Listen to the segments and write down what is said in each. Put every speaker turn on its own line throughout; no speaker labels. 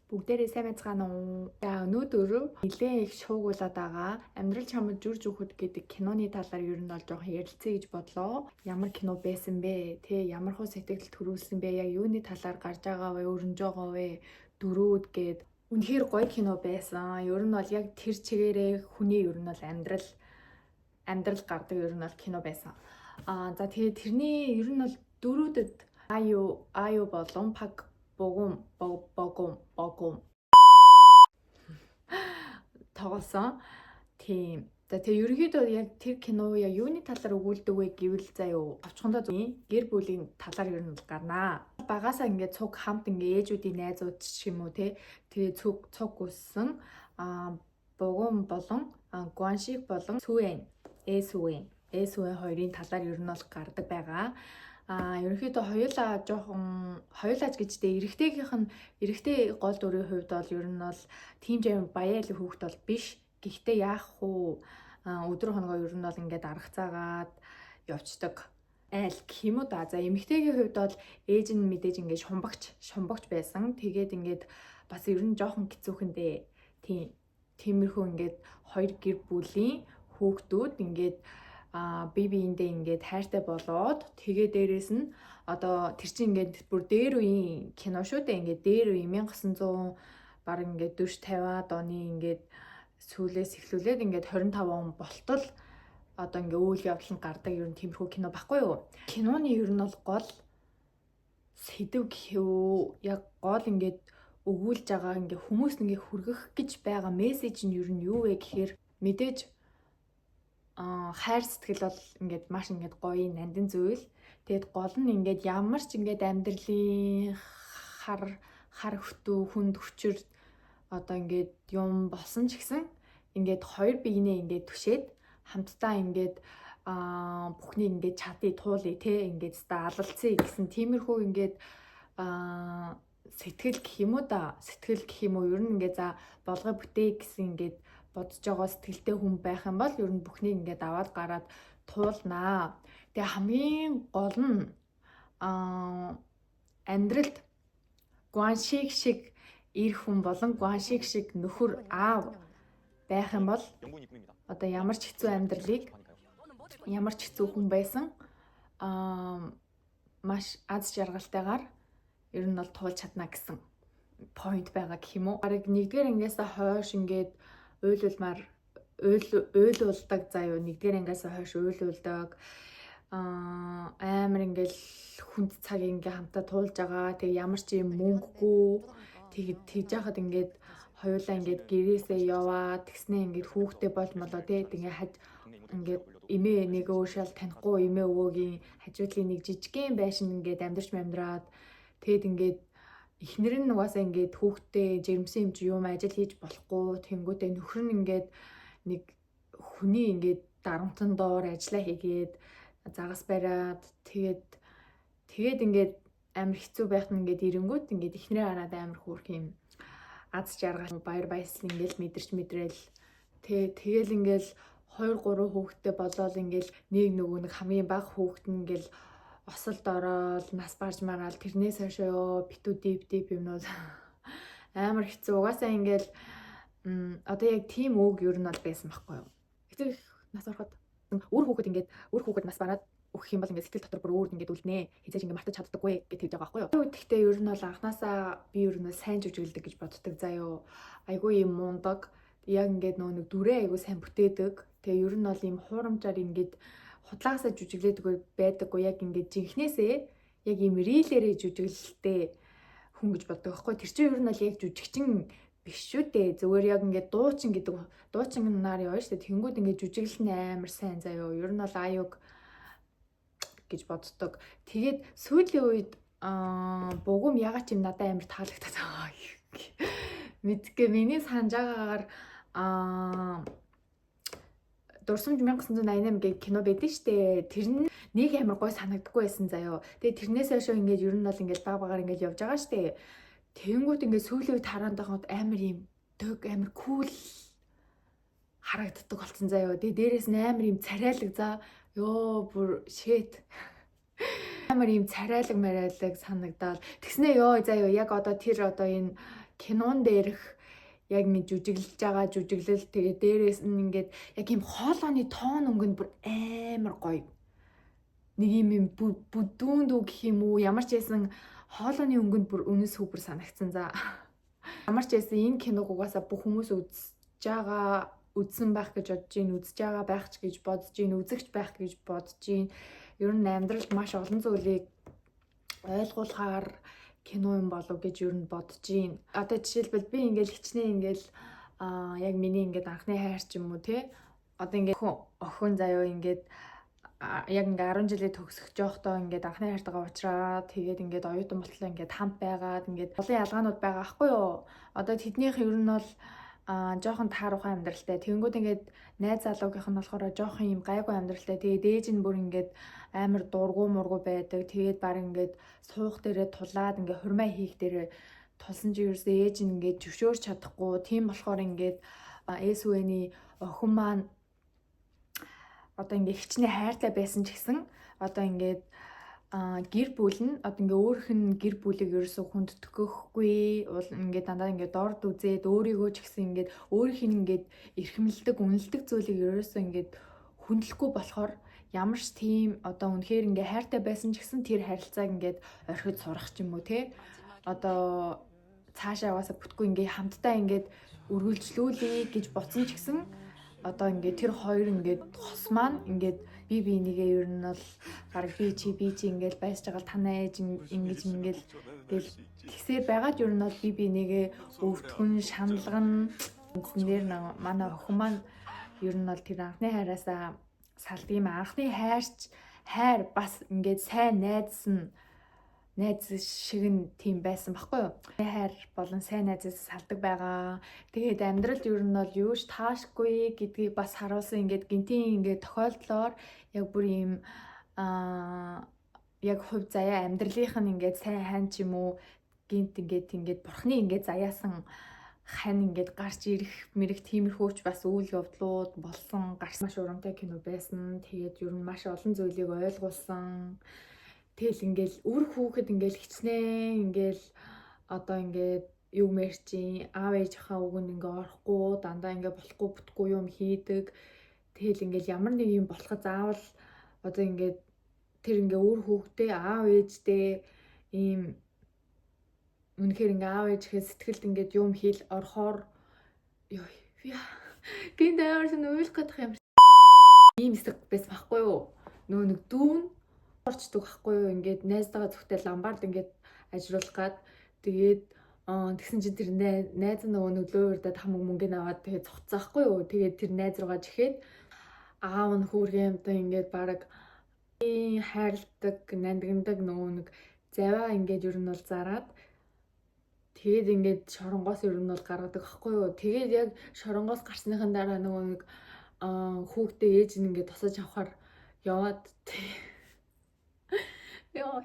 Бүгдээрээ сайн байцгаана уу? За өнөөдөр нэлээд их шуугуулаад байгаа. Амьдрал чамд жүрж өгөхөд гэдэг киноны талаар ер нь бол жоохон ярилцъя гэж бодлоо. Ямар кино байсан бэ? Тэ ямар хөө сэтгэл төрүүлсэн бэ? Яг юуны талаар гарч байгаа вэ? Өрнөж байгаа вэ? Дөрүүд гээд үнэхээр гоё кино байсан. Ер нь бол яг тэр чигээрээ хүний ер нь бол амьдрал гардаг ер нь бол кино байсан. За тэгээд тэрний ер нь бол дөрүүдэд аю болон паг богом тоглосон. Тийм. За тэгээ ерөнхийдөө яг тэр кино яг юуны талаар өгүүлдэг вэ гэвэл заяа товчхондоо гэр бүлийн талаар ер нь гарнаа. Багасаа ингээд цуг хамт ингээд ээжүүдийн найзууд ч юм уу тэгээ цуг үссэн богом болон гуаншиг болон эсвэн хоёрын талаар ер нь бол гардаг байгаа. Ерөнхийдөө хоёулаач гэжтэй эрэгтэй гол дүрийн хувьд бол ер нь бол тийм жим баяалаг хүүхэд бол биш. Гэхдээ яах вэ? Өдөр хоногоо ер нь бол ингээд арга цаагаад явцдаг айл гэх юм уу да. За эмэгтэйгийн хувьд бол ээж нь мэдээж ингээд шумбагч байсан. Тэгээд ингээд бас ер нь жоохон хэцүүхэндээ тиймэрхүү ингээд хоёр гэр бүлийн хүүхдүүд ингээд бие биендээ ингээд хайртай болоод тэгээ дээрэс нь одоо тэр чинь ингээд бүр дээр үеийн кино шүү дээ. Ингээд дээр үеийн 1900 баг ингээд 40-50-аад оны ингээд сүүлээс эхлүүлээд ингээд 25 он болтол одоо ингээд үйл явдал нь гардаг ер нь тиймэрхүү кино баггүй юу? Киноны ер нь бол гол сэдв гэхүү яг гол ингээд өгүүлж байгаа ингээд хүмүүст ингээд хүргэх гэж байгаа мессеж нь ер нь юу вэ гэхээр мэдээж хайр сэтгэл бол ингээд маш ингээд гоё нандин зүйл. Тэгээд гол нь ингээд ямар ч ингээд амьдралын хар хөтөө хүнд хүчээр одоо ингээд юм болсон ч гэсэн ингээд хоёр биенээ ингээд түшээд хамтдаа ингээд бүхнийг ингээд чадъя туулъя ингээд алалцъя гэсэн тиймэрхүү ингээд сэтгэл гэх юм уу да. Сэтгэл гэх юм уу ер нь ингээд за болгоо бүтээ гэсэн ингээд бодож байгаа сэтгэлтэй хүн байх юм бол ер нь бүхнийг ингээд аваад гараад туулнаа. Тэгээ хамгийн гол нь амьдралд гуаншиг шиг эр хүн болон гуаншиг шиг нөхөр аав байх юм бол одоо ямар ч хэцүү амьдралыг ямар ч хэцүү хүн байсан маш аз жаргалтайгаар ер нь бол туулж чадна гэсэн point байгаа гэх юм уу. Бараг нэгдүгээр ангиасаа хойш ингээд уйлуулдаг заяа нэгдүгээр ангиасаа хойш уйлуулдаг амар ингээл хүнд цаг ингээ хамтаа туулж байгаа. Тэгээ ямар ч юм мөнгөгүй тэгж яхад ингээд хоёулаа ингээд гэрээсээ яваад тэгснээ ингээд хүүхдээ болмолоо ингээд эмээ нэг уушаал танихгүй эмээ өвөөгийн хажуудлын нэг жижигхэн байшин ингээд амьдраад тэгэд ингээд эхнэр нь угаасаа ингээд хүүхдээ жирэмсэн юм чи юм ажил хийж болохгүй тэнгүүтээ нөхөр нь ингээд нэг хүний ингээд дарамтан доор ажиллаа хийгээд загас бариад тэгээд ингээд амар хэцүү байхад ингээд ирэнгүүт ингээд эхнэрээ хараад амар хөөрх юм аз жаргал баяр баясгал ингээд мэдрээл тэгэл ингээд 2-3 хүүхэдтэй болоод ингээд нэг хамгийн бага хүүхэд нь ингээд осолд ороод нас барж мараал тэрнээс хойшоо битүү дип юмнууд амар хэцүү. Угаасаа ингээл одоо яг тийм үг ер нь бол байсан байхгүй юу. Эцэг нас ороход өөр хүүхэд нас бараад өгөх юм бол ингээд сэтгэл дотор бүр өөр ингээд үлднэ. Хизээж ингээд мартаж чаддаггүй гэж хэлж байгаа байхгүй юу. Гэхдээ ер нь бол анханасаа би ер нь сайн жүжиглдэг гэж боддог заяо. Айгүй юм мундаг. Яг ингээд нэг дүрээ айгүй сайн бүтээдэг. Тэгээ ер нь бол юм хуурамчаар ингээд худлагасаа жүжиглээдэг байдаггүй яг ингээд жинхнээсээ яг юм рилэрээ жүжиглэлтэй хүн гэж боддог байхгүй. Тэр чинь ер нь бол яг жүжигчин биш шүү дээ. Зүгээр яг ингээд дуучин нар яваа шүү дээ. Тэнгүүд ингээд жүжиглэл нь амар сайн заяо. Ер нь бол аюуг гэж боддог. Тэгээд сүүлийн үед богом ягаад ч юм надад амар таалагдаад байгаа. Мэдгүй миний санаж байгаагаар Дурсамж 1988 гэх кино байдаг штэ. Тэр нь нэг амар гой санагдахгүй байсан заяо. Тэгээ тэрнээс хойш ингээд ер нь бол ингээд багаар ингээд явж байгаа штэ. Тэнгүүд ингээд сүүлийн үед хараандахад амар юм төг амар кул харагддаг болсон заяо. Тэгээ дээрээс нь амар юм царайлаг за ёо бүр shit. амар ийм царайлаг марайлаг санагдаад тэгснээ ёо заяа яг одоо тэр одоо энэ кинон дээрх яг ингэ жүжиглэл тэгээ дээрээс нь ингээд яг ийм хоолойны тоон өнгө нь бүр амар гоё. Нэг юм бүдүүн дүү гэх юм уу ямар ч байсан хоолойны өнгөнд бүр үнэс хүбэр санагдсан за. Ямар ч байсан энэ киног угаасаа бүх хүмүүс үзсэн байх гэж бодож гин, үзэж байгаа байх ч гэж бодож гин, үзэгч байх гэж бодож гин. Ер нь амьдралд маш олон зүйлийг ойлгуулахаар кино юм болов гэж ер нь бодож гин. Одоо жишээлбэл би ингээл хичнээн ингээл яг миний ингээд анхны хайр ч юм уу те. Одоо ингээд охин заяа ингээд яг ингээ 10 жилээ төгсөх жоохтой ингээд анхны хайртайгаа уулзраад тэгээд ингээд оюутан болтлоо ингээд хамт байгаад ингээд олон ялгаанууд байгаа аахгүй юу. Одоо тэднийх ер нь бол жоохон тааруухан амьдралтай. Тэнгүүд ингээд найз залуугийнх нь болохоор жоохон юм гайгүй амьдралтай. Тэгээд ээж нь бүр ингээд амар дургу мургу байдаг. Тэгээд баг ингээд суух дээрээ тулаад ингээд хурмаа хийх дээрээ тулсан чи ерөөсөө ээж нь ингээд зөвшөөрч чадахгүй. Тийм болохоор ингээд ээсвэний охин маань одоо ингээ хичнээн хайртай байсан ч гэсэн одоо ингээд гэр бүл нь одоо ингээ өөрийнх нь гэр бүлийг ерөөсө хүнддэхгүй ингээ дандаа ингээ дорд үзээд өөрийгөө ч гэсэн ингээ өөрийнх нь ингээ эрхэмлдэг үнэлдэг зүйлийг ерөөсө ингээ хүндлэхгүй болохоор ямар ч тийм одоо үнэхээр ингээ хайртай байсан ч гэсэн тэр харилцааг ингээ орхиж сурах ч юм уу те одоо цаашаа яваасаа бүтгүй ингээ хамтдаа ингээ үргэлжлүүлээ гэж бодсон ч гэсэн одоо ингээд тэр хоёр ингээд хос маань ингээд би нэгээ ер нь бол баг би чи ингээд байж байгаа танаа ээж ингэж ингээл тэгэл тэгсээр байгаад ер нь бол би нэгээ өвтгөн шаналган эзнэр манай охин маань ер нь бол тэр анхны хайраасаа салдаг юм. Анхны хайр бас ингээд сайн найз шиг нь тийм байсан баггүй юу. Хайр болон сайн найзаас салдаг байгаа. Тэгээд амьдралд ер нь бол юуж таашгүй гэдгийг бас харуулсан ингээд гинтийн ингээд тохиолдлоор яг бүр ийм яг хувь заяа амьдралынх нь ингээд сайн хань ч юм уу гинт ингээд бурхны ингээд заяасан хань ингээд гарч ирэх мэрэг тиймэрхүүч бас үйл явдлууд болсон. Гарч маш урамтай кино байсан. Тэгээд ер нь маш олон зүйлийг ойлгуулсан. Тэгэл ингээл үр хүүхэд ингээл хичнээн ингээл одоо ингээд юу мэрчин аав ээжийнхаа үгэнд ингээ орохгүй дандаа ингээ болохгүй бүтгүй юм хийдэг. Тэгэл ингээл ямар нэг юм болоход заавал одоо ингээд тэр ингээ үр хүүхдээ аав ээжтэй ийм үнэхээр ингээ аав ээжийнхээ сэтгэлд ингээд юм хийл орохоор ёо гинт амарсан уйлах гэдэг юм. Ийм хэсэг байсан байхгүй юу? Нэг дүүн орчдөг байхгүй юу? Ингээд найзтайгаа зүгтээ ламбард ингээд ажруулах гад тэгээд тэгсэн чинь тэр найз нөгөө нөлөө өрдөөд хамаг мөнгөний аваад тэгээд цогцсаахгүй юу? Тэгээд тэр найз руугаа жихэд аав нь хүүргийн юмтай ингээд баг хайрладаг, нандиндаг нөгөө нэг заваа ингээд ер нь бол зараад тэгээд ингээд шоронгоос ер нь бол гаргадаг байхгүй юу? Тэгээд яг шоронгоос гарсныхан дараа нөгөө нэг хүүхдээ ээж нь ингээд тусаж авахаар яваад ёо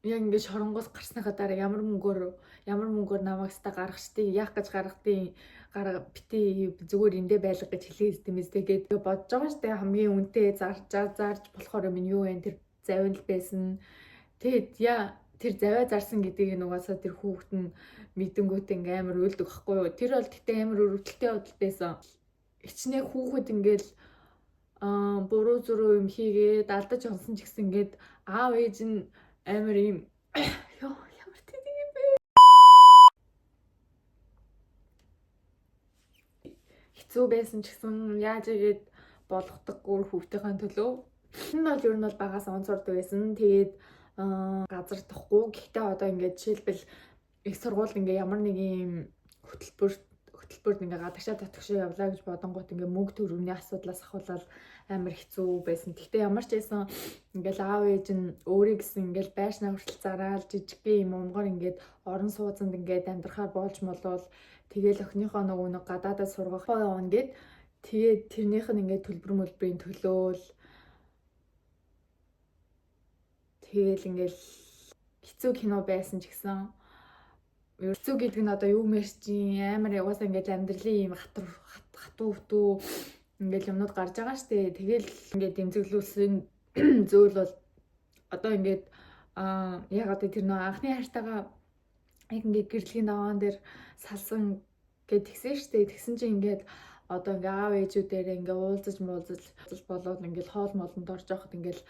яг ингээд шоронгоос гарсныхаа дараа ямар мөнгөөр намайг ста гаргачдیں۔ Яах гэж гаргадیں۔ Бити зүгээр эндээ байлга гэж хэлээд дэмэстэй гээд бодож байгаа штэ хамгийн үнэтэй зарж болохоор минь юу вэ тэр завин л байсан. Тэгээд тэр завиа зарсан гэдгийг нугасаа тэр хүүхэд нь мэдэнгүүтээ ингээм амар уйлдаг байхгүй юу. Тэр бол тэгтээ амар өрөвдөлттэй бодол байсан. Ичнээ хүүхэд ингээл буруу зуруу юм хийгээд алдаж онсон ч гэсэн ингээд аав ээж нь амар юм ёо ямар тийм юм бэ. Хэцүү байсан ч гэсэн яаж игээд болгодоггүй хүүхдийн төлөө. Энэ бол ер нь бол багаас онцордог байсан. Тэгээд газар тухгүй. Гэхдээ одоо ингээд жишээлбэл их сургуульд ингээ ямар нэг юм хөтөлбөрт ингээ гадагшаа татгшаа явлаа гэж бодонгууд ингээ мөнгө төгрөгийн асуудлаас ахуулаад амар хэцүү байсан. Гэхдээ ямар ч байсан ингээл аав ээж нь өөрийг гэсэн ингээл байшнаа хүртэл зараал жижигхэн юм умгар ингээд орон сууцанд ингээд амьдрахаар болж молвол тэгэл охиныхоо нэг гадаадад сургах явна гэд тэгээд тэрнийх нь ингээд төлбөрийн төлөөл тэгэл ингээл хэцүү кино байсан ч гэсэн Ерцүү гэдэг нь одоо юу мэрчин амар яваасаа ингээд амьдралын юм хатуу хтүү ингээд юмнууд гарч байгаа штэ. Тэгэл ингээд дэмзэглүүлсэн зүйл бол одоо ингээд ягаад тэр нөө анхны хайртайгаа яг ингээд гэрлийн даваан дээр салсан гэд тэгсэн штэ. Тэгсэн чинь ингээд одоо ингээ аав ээжүүдээр ингээ уулзаж болоод ингээл хоол молонд орж явахад ингээл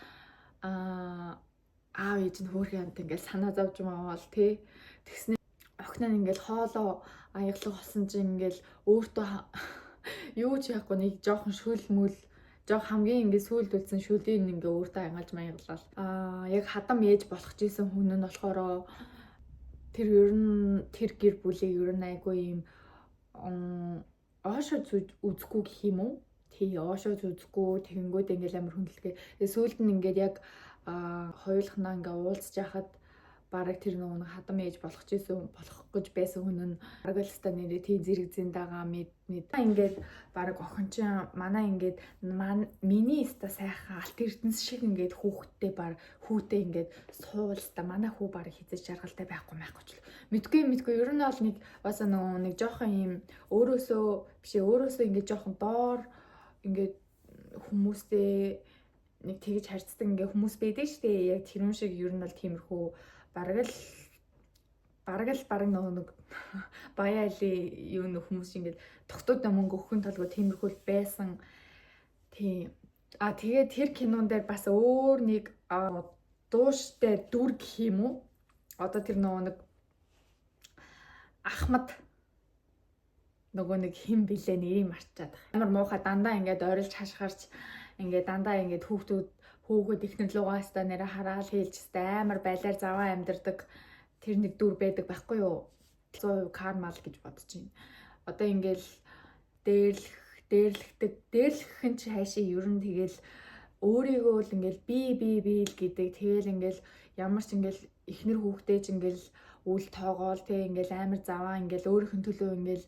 аав ээж нь хөөрхөн амт ингээл санаа зовж маавал тий. Тэгснэ охин нь ингээл хоолоо аяглах болсон чинь ингээл өөртөө юу ч яахгүй нэг жоохон шүл мүл жоох хамгийн ингээ сүйлд үлдсэн шүлийн ингээ өөртөө ангалж маяглал. Яг хадам ээж болох гэсэн хүн нь болохоор тэр ер нь тэр гэр бүлийг ер нь айгүй юм оошоо үзэхгүй гэх юм уу? Тий, оошоо үзэхгүй тэгэнгүүт ингээл амар хүндэлгээ. Сүүлд нь ингээд яг хоёулахнаа ингээ уулзж яхад бараг тэр нэг хадам ээж болох гэж байсан хүн нь бараг л ста нэрээ тий зэрэг зэндагаа мэд ингээд бараг охин чинь манай ингээд миний ста сайхан алт эрдэнэс шиг ингээд хүүхдтэй баг хүүтэй ингээд суулста манай хүү бараг хизэж жаргалтай байхгүй ч мэдгүй ер нь бол нэг бас нэг жоохон юм өөрөөсөө ингээд жоохон доор ингээд хүмүүстэй нэг тэгж харьцдаг ингээ хүмүүс байдаг штэ. Яг тэр юм шиг ер нь бол тиймэрхүү бараг нэг баяали юу нэг хүмүүс ингээд тогтууд мөнгө өгөхын толгой тиймэрхүү байсан. Тийм. Тэгээд тэр кинон дээр бас өөр нэг дууштай дүр гэх юм уу? Одоо тэр нэг Ахмад нөгөө нэг хин билээ нэрийг марчаад амар муухай дандаа ингээд ойрлж хашгирч ингээд дандаа ингээд хүүхэд ихнэр лугаас та нэрэ хараал хийлж амар байлаар заваа амьдэрдэг тэр нэг дүр байдаг байхгүй юу? 100% кармал гэж бодож байна. Одоо ингээл дээрлэх нь ч хайшаа ер нь тэгэл өөрийгөө л ингээл би л гэдэг тэгэл ингээл ямар ч ингээл ихнэр хүүхдээ ч ингээл үл тоогоол тэг ингээл амар заваа ингээл өөрийнх нь төлөө ингээл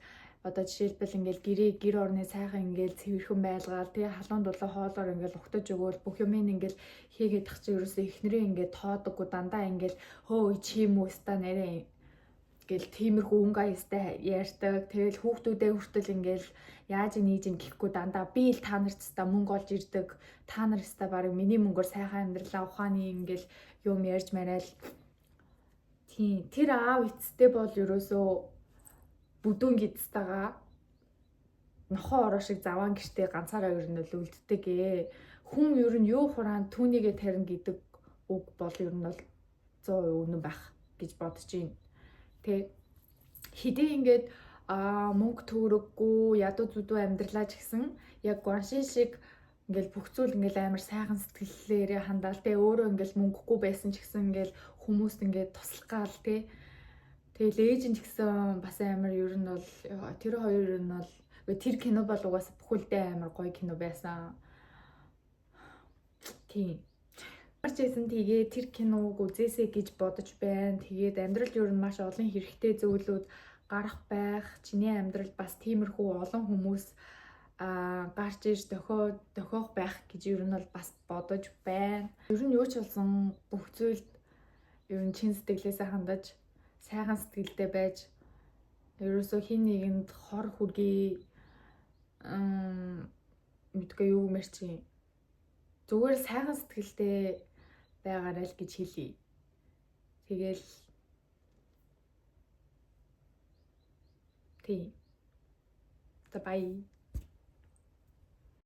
одоо жишээлбэл ингээл гэр орны сайхан ингээл цэвэрхэн байлгаал тэг халуун дулаа хоолоор ингээл угтаж өгөөл бүх юм ингээл хийгээд тах чи ерөөсөө ихнэрээ ингээд тоодоггүй дандаа ингээл хөө чим үста нэрээ гэл тиймэрхүү өнгө аястай ярьдаг. Тэгэл хүүхдүүдээ хүртэл ингээл яаж нээж ин гэхгүй дандаа би л та нарт та мөнгө олж ирдэг. Та нар та баг миний мөнгөөр сайхан амьдралаа ухааны ингээл юм ярьж мараал. Тийм тэр аав эцэстээ бол ерөөсөө бүдүүн гидстайгаа нохоо ороо шиг заваан гэртээ ганцаараа ер нь л үлддэг ээ. Хүн ер нь юу хураан түүнийгээ тарина гэдэг үг бол ер нь бол 100% үнэн байх гэж бодож байна. Тэ хэдий ингээд мөнгө төгрөггүй ядуу зүдүү амьдралаа ч гэсэн яг гуаншин шиг ингээл бүх зүйл ингээл амар сайхан сэтгэлээрээ хандаал тэ өөрөө ингээл мөнгөгүй байсан ч гэсэн ингээл хүмүүст ингээд туслах гал тэ. Тэгэл ээж нь ч гэсэн бас амар ер нь бол тэр хоёр нь бол тэр кино бол угаасаа бүхэлдээ амар гоё кино байсан. Тийм. Марчсэн тэгээ тэр киног үзээсэй гэж бодож байна. Тэгээд амьдралд ер нь маш олон хэрэгтэй зүйлүүд гарах байх. Чиний амьдрал бас тиймэрхүү олон хүмүүс гарч ирж дохиох байх гэж ер нь бол бас бодож байна. Ер нь юу ч болсон бүх зүйлд ер нь чин сэтгэлээсээ хандаж сайхан сэтгэлдээ байж ерөөсөө хин нэгэнд хор хүргэе мэдгүй юу мэрчи зүгээр сайхан сэтгэлдээ байгаарай л гэж хэлье. Тэгэл тий. Та бай.